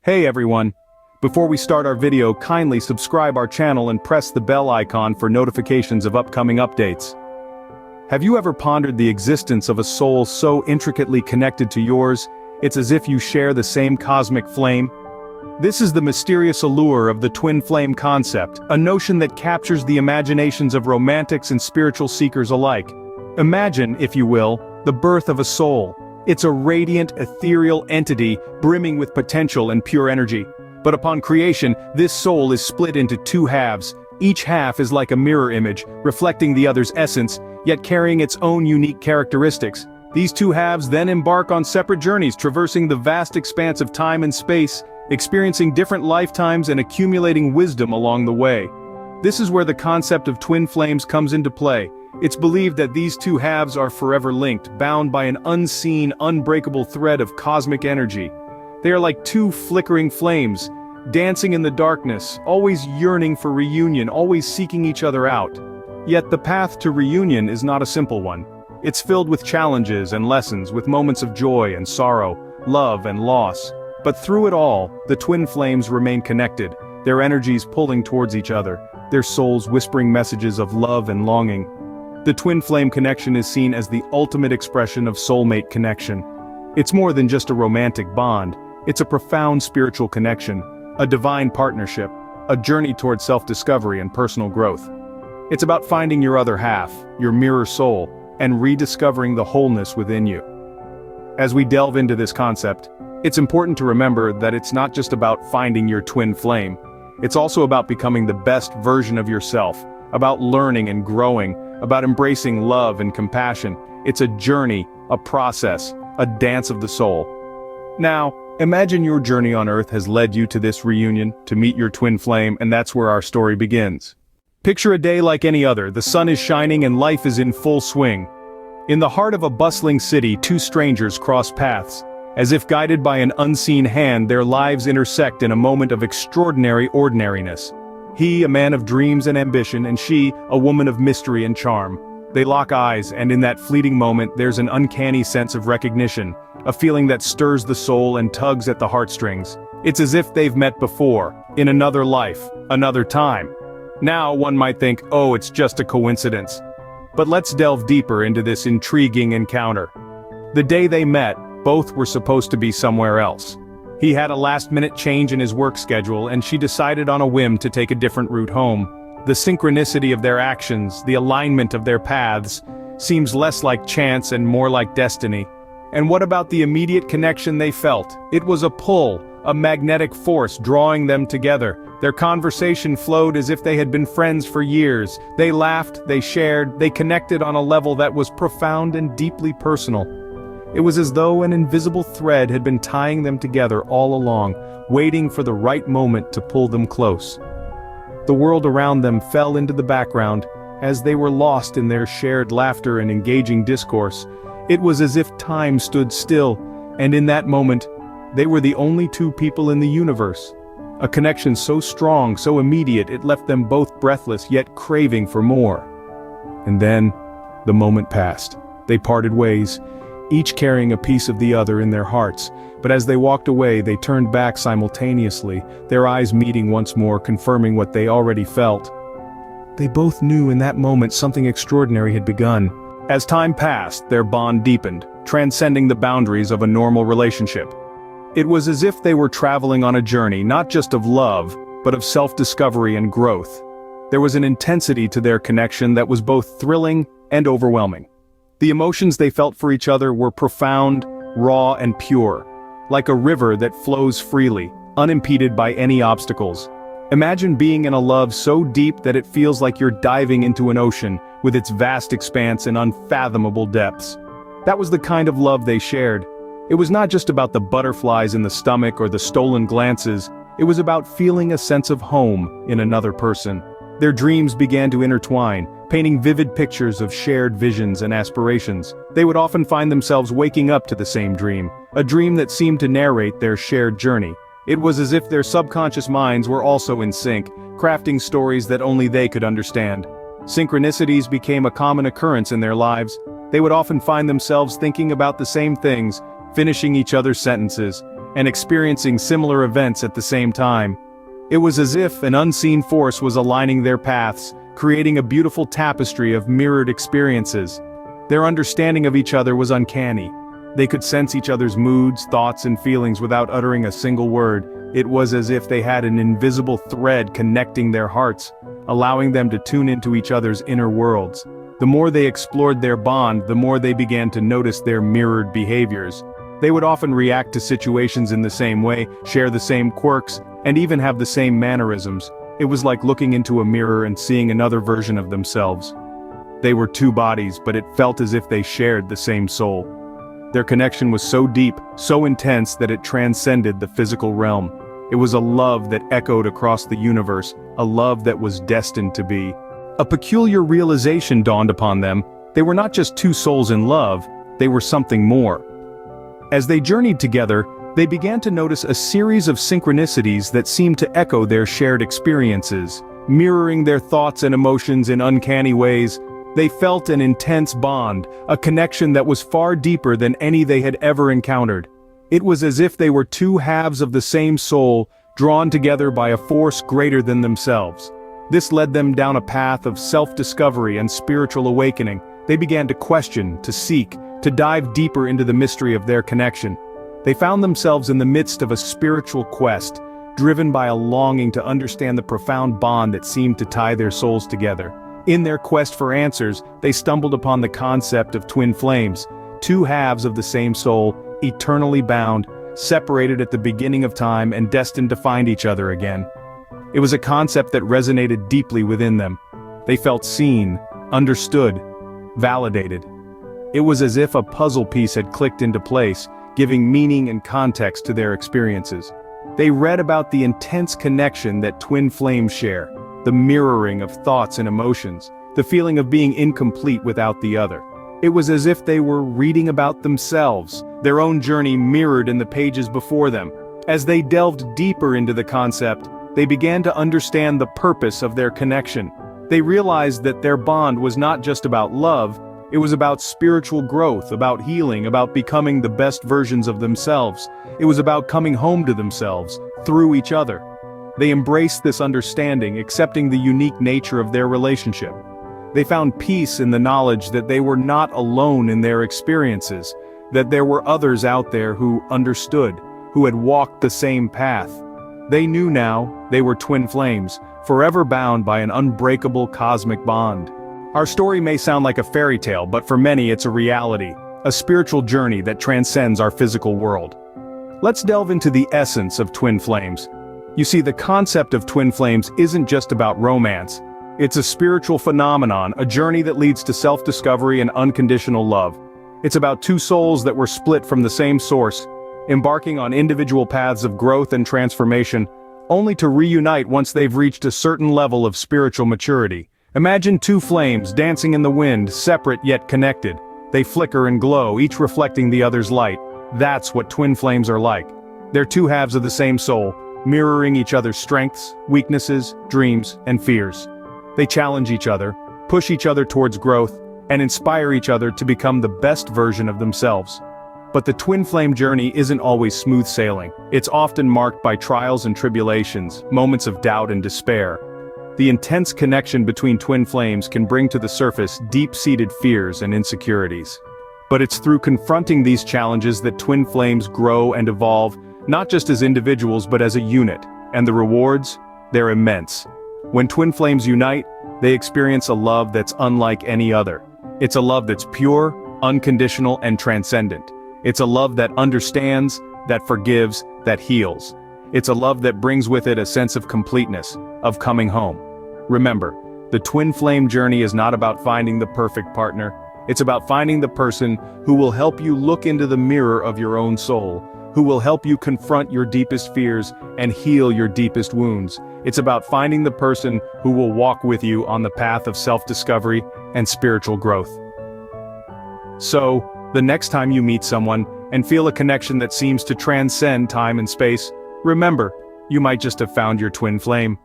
Hey everyone! Before we start our video, kindly subscribe our channel and press the bell icon for notifications of upcoming updates. Have you ever pondered the existence of a soul so intricately connected to yours, it's as if you share the same cosmic flame? This is the mysterious allure of the twin flame concept, a notion that captures the imaginations of romantics and spiritual seekers alike. Imagine, if you will, the birth of a soul. It's a radiant, ethereal entity brimming with potential and pure energy. But upon creation, this soul is split into two halves. Each half is like a mirror image, reflecting the other's essence, yet carrying its own unique characteristics. These two halves then embark on separate journeys, traversing the vast expanse of time and space, experiencing different lifetimes and accumulating wisdom along the way. This is where the concept of twin flames comes into play. It's believed that these two halves are forever linked, bound by an unseen, unbreakable thread of cosmic energy. They are like two flickering flames, dancing in the darkness, always yearning for reunion, always seeking each other out. Yet the path to reunion is not a simple one. It's filled with challenges and lessons, with moments of joy and sorrow, love and loss. But through it all, the twin flames remain connected, their energies pulling towards each other, their souls whispering messages of love and longing. The twin flame connection is seen as the ultimate expression of soulmate connection. It's more than just a romantic bond, it's a profound spiritual connection, a divine partnership, a journey towards self-discovery and personal growth. It's about finding your other half, your mirror soul, and rediscovering the wholeness within you. As we delve into this concept, it's important to remember that it's not just about finding your twin flame, it's also about becoming the best version of yourself, about learning and growing, about embracing love and compassion. It's a journey, a process, a dance of the soul. Now, imagine your journey on Earth has led you to this reunion, to meet your twin flame, and that's where our story begins. Picture a day like any other, the sun is shining and life is in full swing. In the heart of a bustling city, two strangers cross paths. As if guided by an unseen hand, their lives intersect in a moment of extraordinary ordinariness. He, a man of dreams and ambition, and she, a woman of mystery and charm. They lock eyes, and in that fleeting moment there's an uncanny sense of recognition, a feeling that stirs the soul and tugs at the heartstrings. It's as if they've met before, in another life, another time. Now one might think, oh, it's just a coincidence. But let's delve deeper into this intriguing encounter. The day they met, both were supposed to be somewhere else. He had a last-minute change in his work schedule, and she decided on a whim to take a different route home. The synchronicity of their actions, the alignment of their paths, seems less like chance and more like destiny. And what about the immediate connection they felt? It was a pull, a magnetic force drawing them together. Their conversation flowed as if they had been friends for years. They laughed, they shared, they connected on a level that was profound and deeply personal. It was as though an invisible thread had been tying them together all along, waiting for the right moment to pull them close. The world around them fell into the background, as they were lost in their shared laughter and engaging discourse. It was as if time stood still, and in that moment, they were the only two people in the universe. A connection so strong, so immediate, it left them both breathless yet craving for more. And then, the moment passed. They parted ways, each carrying a piece of the other in their hearts, but as they walked away they turned back simultaneously, their eyes meeting once more, confirming what they already felt. They both knew in that moment something extraordinary had begun. As time passed, their bond deepened, transcending the boundaries of a normal relationship. It was as if they were traveling on a journey not just of love, but of self-discovery and growth. There was an intensity to their connection that was both thrilling and overwhelming. The emotions they felt for each other were profound, raw and pure, like a river that flows freely, unimpeded by any obstacles. Imagine being in a love so deep that it feels like you're diving into an ocean, with its vast expanse and unfathomable depths. That was the kind of love they shared. It was not just about the butterflies in the stomach or the stolen glances, it was about feeling a sense of home in another person. Their dreams began to intertwine, painting vivid pictures of shared visions and aspirations. They would often find themselves waking up to the same dream, a dream that seemed to narrate their shared journey. It was as if their subconscious minds were also in sync, crafting stories that only they could understand. Synchronicities became a common occurrence in their lives. They would often find themselves thinking about the same things, finishing each other's sentences, and experiencing similar events at the same time. It was as if an unseen force was aligning their paths, creating a beautiful tapestry of mirrored experiences. Their understanding of each other was uncanny. They could sense each other's moods, thoughts, and feelings without uttering a single word. It was as if they had an invisible thread connecting their hearts, allowing them to tune into each other's inner worlds. The more they explored their bond, the more they began to notice their mirrored behaviors. They would often react to situations in the same way, share the same quirks, and even have the same mannerisms. It was like looking into a mirror and seeing another version of themselves. They were two bodies, but it felt as if they shared the same soul. Their connection was so deep, so intense that it transcended the physical realm. It was a love that echoed across the universe, a love that was destined to be. A peculiar realization dawned upon them. They were not just two souls in love, they were something more. As they journeyed together, they began to notice a series of synchronicities that seemed to echo their shared experiences. Mirroring their thoughts and emotions in uncanny ways, they felt an intense bond, a connection that was far deeper than any they had ever encountered. It was as if they were two halves of the same soul, drawn together by a force greater than themselves. This led them down a path of self-discovery and spiritual awakening. They began to question, to seek, to dive deeper into the mystery of their connection. They found themselves in the midst of a spiritual quest, driven by a longing to understand the profound bond that seemed to tie their souls together. In their quest for answers, they stumbled upon the concept of twin flames, two halves of the same soul, eternally bound, separated at the beginning of time and destined to find each other again. It was a concept that resonated deeply within them. They felt seen, understood, validated. It was as if a puzzle piece had clicked into place, giving meaning and context to their experiences. They read about the intense connection that twin flames share, the mirroring of thoughts and emotions, the feeling of being incomplete without the other. It was as if they were reading about themselves, their own journey mirrored in the pages before them. As they delved deeper into the concept, they began to understand the purpose of their connection. They realized that their bond was not just about love, it was about spiritual growth, about healing, about becoming the best versions of themselves. It was about coming home to themselves, through each other. They embraced this understanding, accepting the unique nature of their relationship. They found peace in the knowledge that they were not alone in their experiences, that there were others out there who understood, who had walked the same path. They knew now they were twin flames, forever bound by an unbreakable cosmic bond. Our story may sound like a fairy tale, but for many it's a reality, a spiritual journey that transcends our physical world. Let's delve into the essence of twin flames. You see, the concept of twin flames isn't just about romance. It's a spiritual phenomenon, a journey that leads to self-discovery and unconditional love. It's about two souls that were split from the same source, embarking on individual paths of growth and transformation, only to reunite once they've reached a certain level of spiritual maturity. Imagine two flames dancing in the wind, separate yet connected. They flicker and glow, each reflecting the other's light. That's what twin flames are like. They're two halves of the same soul, mirroring each other's strengths, weaknesses, dreams, and fears. They challenge each other, push each other towards growth, and inspire each other to become the best version of themselves. But the twin flame journey isn't always smooth sailing. It's often marked by trials and tribulations, moments of doubt and despair. The intense connection between twin flames can bring to the surface deep-seated fears and insecurities. But it's through confronting these challenges that twin flames grow and evolve, not just as individuals but as a unit, and the rewards, they're immense. When twin flames unite, they experience a love that's unlike any other. It's a love that's pure, unconditional, and transcendent. It's a love that understands, that forgives, that heals. It's a love that brings with it a sense of completeness, of coming home. Remember, the twin flame journey is not about finding the perfect partner. It's about finding the person who will help you look into the mirror of your own soul, who will help you confront your deepest fears and heal your deepest wounds. It's about finding the person who will walk with you on the path of self-discovery and spiritual growth. So, the next time you meet someone and feel a connection that seems to transcend time and space, remember, you might just have found your twin flame.